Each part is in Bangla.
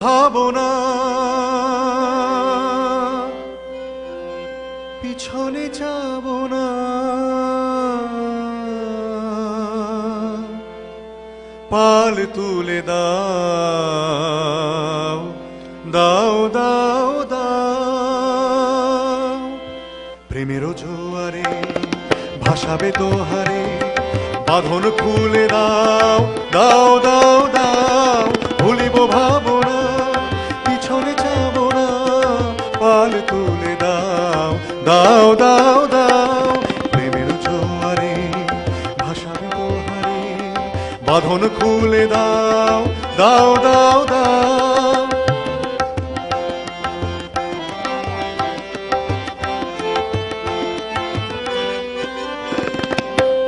ভাবনা পিছনে যাব না, পাল তুলে দাও দাও দাও দাও, প্রেমের জোয়ারে ভাসাবে দোহারে, বাঁধন খুলে দাও দাও দাও দাও, ভুলিব ভাবনা পিছনে যাব না, পাল তুলে দাও দাও দাও দাও, প্রেমের জোয়ারে ভাসাবে দোহারে, বাঁধন খুলে দাও দাও দাও দাও।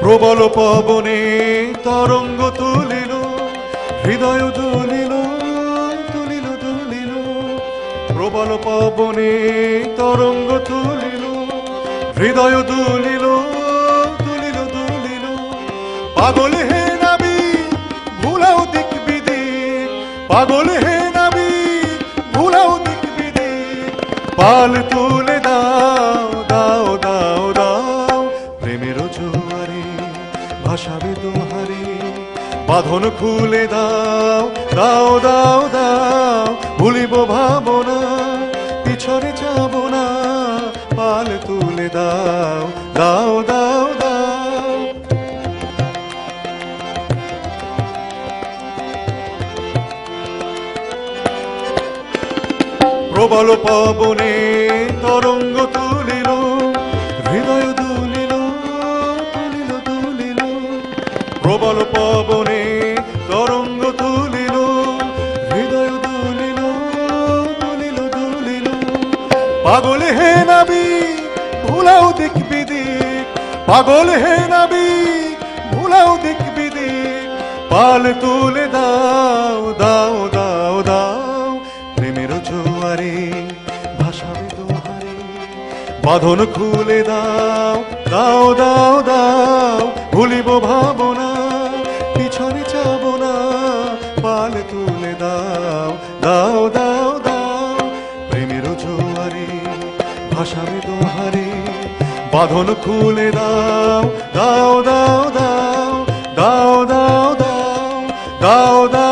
প্রবল পবনে তরঙ্গ তুলিল, হৃদয় দুলিল তুলিল দুলিল, প্রবল পবনে তরঙ্গ তুলিল, হৃদয় দুলিল তুলিল দুলিল, পাগল হে নাবি ভুলাও দিক বিদিক, পাগল হে নাবি ভুলাও দিক বিদিক, পাল তুলে দাও দাও দাও দাও, প্রেমের জোয়ারে ভাসাবে দোহারে, বাঁধন খুলে দাও দাও দাও দাও, ভুলিব ভাবনা পিছনে যাব না, পাল তুলে দাও দাও দাও দাও। প্রবল পবনে তরঙ্গ তুলিল, হৃদয় দুলিল তুলিল দুলিল, প্রবল পবনে তরঙ্গ তুলিল, হৃদয় দুলিল তুলিল দুলিল, পাগল হে নাবি ভুলাও দিক বিদিক, পাগল হে নাবি ভুলাও দিক বিদিক, পাল তুলে দাও দাও দাও দাও, প্রেমের জোয়ারে ভাসাবে দোহারে, বাঁধন খুলে দাও দাও দাও দাও, ভুলিব ভাবনা পিছনে যাব না, পাল তুলে দাও দাও দাও দাও, প্রেমের জোয়ারে ভাসাবে দোহারে, বাঁধন খুলে দাও দাও দাও দাও দাও দাও দাও দাও দাও।